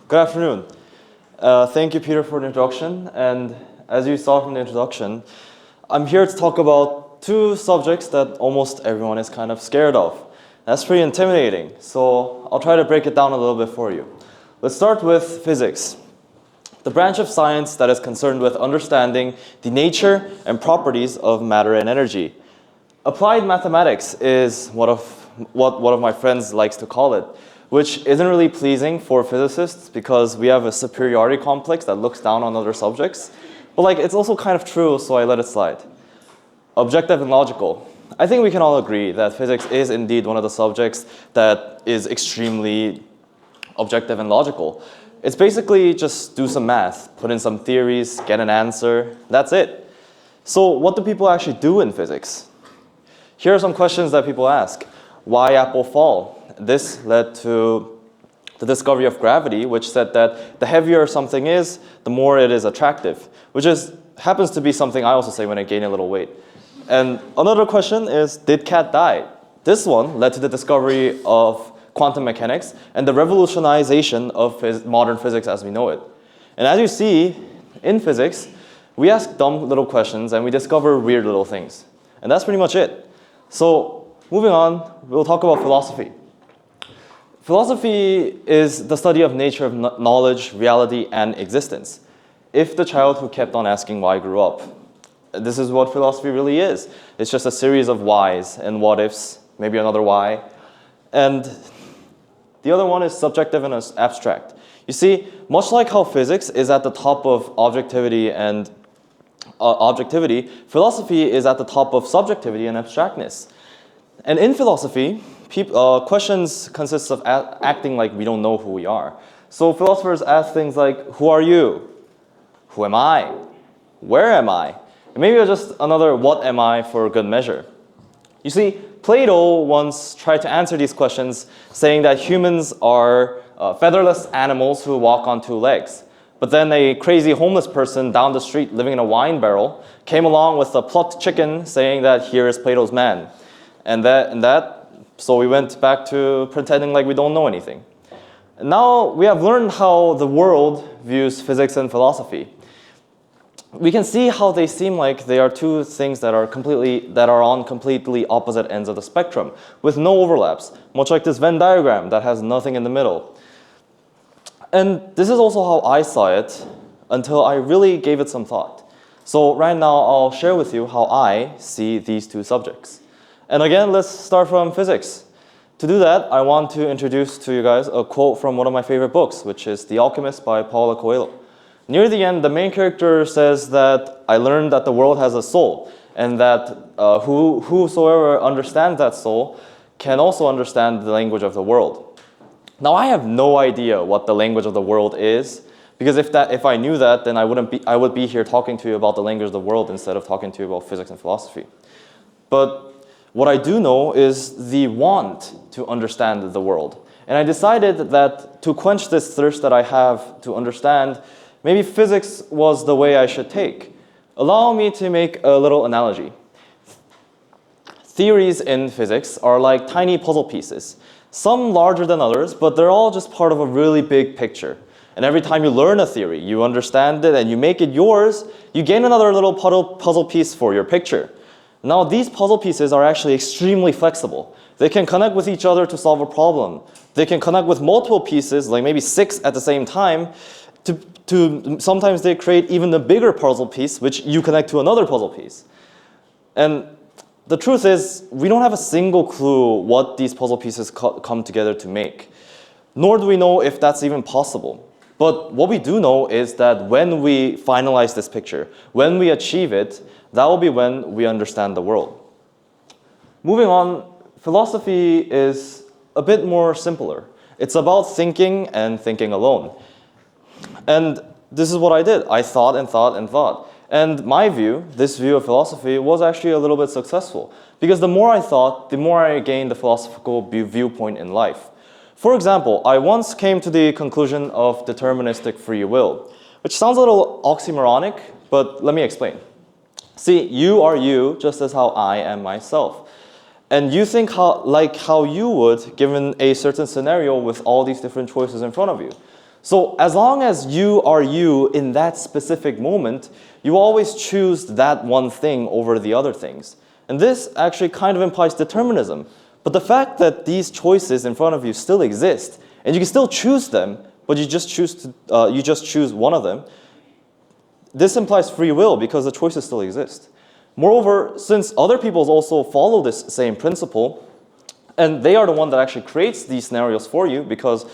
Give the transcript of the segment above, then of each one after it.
Good afternoon. Thank you, Peter, for the introduction. And as you saw from the introduction, I'm here to talk about two subjects that almost everyone is kind of scared of. That's pretty intimidating, so I'll try to break it down a little bit for you. Let's start with physics, the branch of science that is concerned with understanding the nature and properties of matter and energy. Applied mathematics is what one of my friends likes to call it, which isn't really pleasing for physicists because we have a superiority complex that looks down on other subjects. But it's also kind of true, so I let it slide. Objective and logical. I think we can all agree that physics is indeed one of the subjects that is extremely objective and logical. It's basically just do some math, put in some theories, get an answer, that's it. So what do people actually do in physics? Here are some questions that people ask. Why apple fall? This led to the discovery of gravity, which said that the heavier something is, the more it is attractive, which happens to be something I also say when I gain a little weight. And another question is, did cat die? This one led to the discovery of quantum mechanics and the revolutionization of modern physics as we know it. And as you see, in physics, we ask dumb little questions and we discover weird little things. And that's pretty much it. So moving on, we'll talk about philosophy. Philosophy is the study of nature of knowledge, reality, and existence. If the child who kept on asking why grew up, this is what philosophy really is. It's just a series of whys and what ifs, maybe another why. And the other one is subjective and abstract. You see, much like how physics is at the top of objectivity and philosophy is at the top of subjectivity and abstractness. And in philosophy, questions consist of acting like we don't know who we are. So philosophers ask things like, who are you? Who am I? Where am I? And maybe just another what am I for good measure. You see, Plato once tried to answer these questions saying that humans are featherless animals who walk on two legs. But then a crazy homeless person down the street living in a wine barrel came along with a plucked chicken saying that here is Plato's man. So we went back to pretending like we don't know anything. And now we have learned how the world views physics and philosophy. We can see how they seem like they are two things that are on completely opposite ends of the spectrum with no overlaps, much like this Venn diagram that has nothing in the middle. And this is also how I saw it until I really gave it some thought. So right now I'll share with you how I see these two subjects. And again, let's start from physics. To do that, I want to introduce to you guys a quote from one of my favorite books, which is The Alchemist by Paulo Coelho. Near the end, the main character says that I learned that the world has a soul, and that whosoever understands that soul can also understand the language of the world. Now, I have no idea what the language of the world is, because if I knew that, then I would be here talking to you about the language of the world instead of talking to you about physics and philosophy. But what I do know is the want to understand the world. And I decided that to quench this thirst that I have to understand, maybe physics was the way I should take. Allow me to make a little analogy. Theories in physics are like tiny puzzle pieces. Some larger than others, but they're all just part of a really big picture. And every time you learn a theory, you understand it and you make it yours, you gain another little puzzle piece for your picture. Now, these puzzle pieces are actually extremely flexible. They can connect with each other to solve a problem. They can connect with multiple pieces, like maybe 6 at the same time, sometimes they create even a bigger puzzle piece, which you connect to another puzzle piece. And the truth is, we don't have a single clue what these puzzle pieces come together to make. Nor do we know if that's even possible. But what we do know is that when we finalize this picture, when we achieve it, that will be when we understand the world. Moving on, philosophy is a bit more simpler. It's about thinking and thinking alone. And this is what I did. I thought and thought and thought. And my view, this view of philosophy, was actually a little bit successful. Because the more I thought, the more I gained the philosophical viewpoint in life. For example, I once came to the conclusion of deterministic free will, which sounds a little oxymoronic, but let me explain. See, you are you just as how I am myself. And you think how you would given a certain scenario with all these different choices in front of you. So as long as you are you in that specific moment, you always choose that one thing over the other things. And this actually kind of implies determinism. But the fact that these choices in front of you still exist, and you can still choose them, but you just choose one of them, this implies free will because the choices still exist. Moreover, since other peoples also follow this same principle, and they are the one that actually creates these scenarios for you because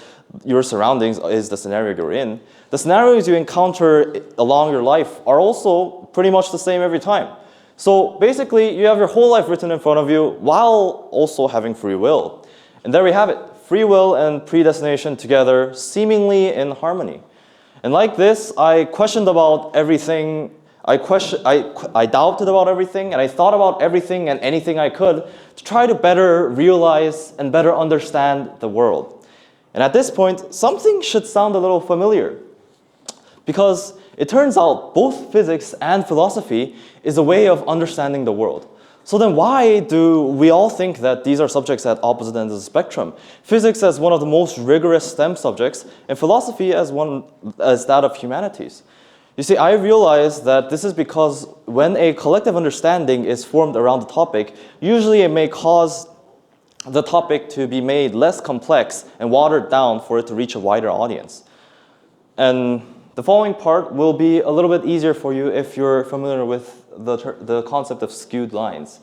your surroundings is the scenario you're in, the scenarios you encounter along your life are also pretty much the same every time. So basically, you have your whole life written in front of you while also having free will. And there we have it, free will and predestination together, seemingly in harmony. And like this, I questioned about everything. I doubted about everything, and I thought about everything and anything I could to try to better realize and better understand the world. And at this point, something should sound a little familiar. Because it turns out both physics and philosophy is a way of understanding the world. So then why do we all think that these are subjects at opposite ends of the spectrum? Physics as one of the most rigorous STEM subjects, and philosophy as that of humanities. You see, I realize that this is because when a collective understanding is formed around the topic, usually it may cause the topic to be made less complex and watered down for it to reach a wider audience. And the following part will be a little bit easier for you if you're familiar with the concept of skewed lines.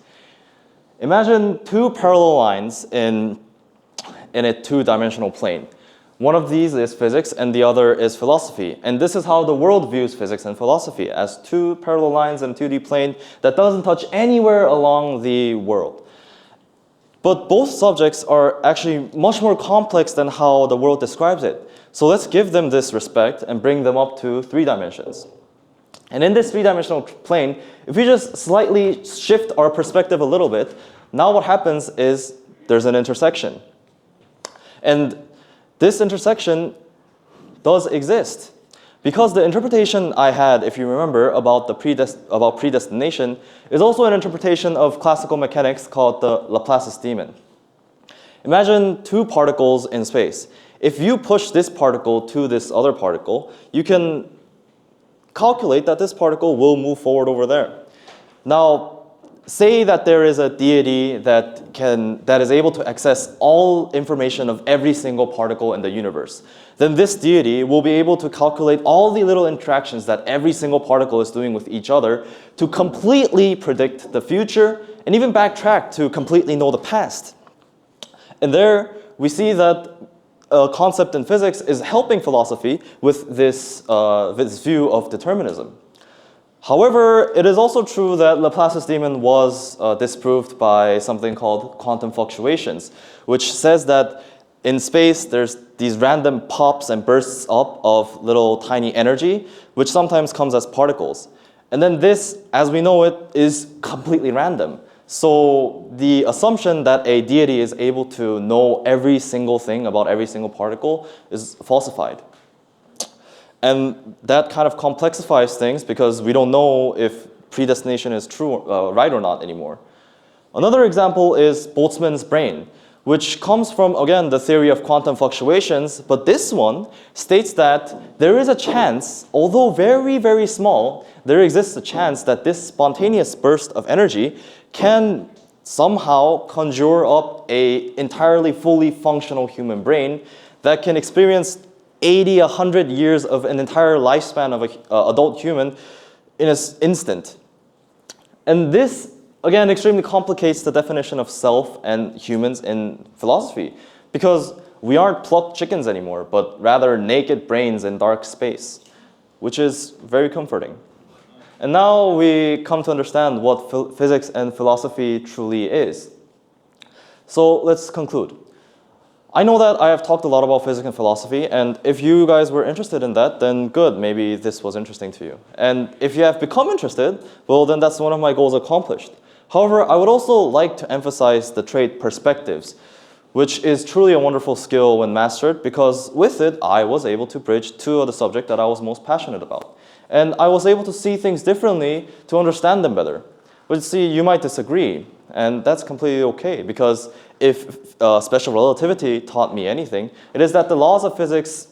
Imagine two parallel lines in a two-dimensional plane. One of these is physics and the other is philosophy. And this is how the world views physics and philosophy, as two parallel lines in a 2D plane that doesn't touch anywhere along the world. But both subjects are actually much more complex than how the world describes it. So let's give them this respect and bring them up to 3 dimensions. And in this 3-dimensional plane, if we just slightly shift our perspective a little bit, now what happens is there's an intersection. And this intersection does exist. Because the interpretation I had, if you remember, about predestination is also an interpretation of classical mechanics called the Laplace's demon. Imagine 2 particles in space. If you push this particle to this other particle, you can calculate that this particle will move forward over there. Now, say that there is a deity that is able to access all information of every single particle in the universe. Then this deity will be able to calculate all the little interactions that every single particle is doing with each other to completely predict the future and even backtrack to completely know the past. And there we see that a concept in physics is helping philosophy with this view of determinism. However, it is also true that Laplace's demon was disproved by something called quantum fluctuations, which says that in space there's these random pops and bursts up of little tiny energy, which sometimes comes as particles. And then this, as we know it, is completely random. So the assumption that a deity is able to know every single thing about every single particle is falsified. And that kind of complexifies things because we don't know if predestination is true, right or not anymore. Another example is Boltzmann's brain, which comes from, again, the theory of quantum fluctuations, but this one states that there is a chance, although very, very small, there exists a chance that this spontaneous burst of energy can somehow conjure up an entirely fully functional human brain that can experience 80, 100 years of an entire lifespan of an adult human in an instant. And this, again, extremely complicates the definition of self and humans in philosophy because we aren't plucked chickens anymore, but rather naked brains in dark space, which is very comforting. And now we come to understand what physics and philosophy truly is. So let's conclude. I know that I have talked a lot about physics and philosophy, and if you guys were interested in that, then good, maybe this was interesting to you. And if you have become interested, well, then that's one of my goals accomplished. However, I would also like to emphasize the trait perspectives, which is truly a wonderful skill when mastered, because with it, I was able to bridge 2 of the subjects that I was most passionate about. And I was able to see things differently to understand them better. But see, you might disagree, and that's completely okay, because if special relativity taught me anything, it is that the laws of physics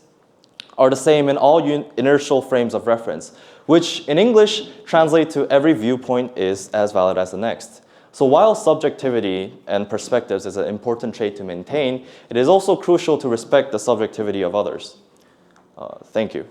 are the same in all inertial frames of reference, which in English translate to every viewpoint is as valid as the next. So while subjectivity and perspectives is an important trait to maintain, it is also crucial to respect the subjectivity of others. Thank you.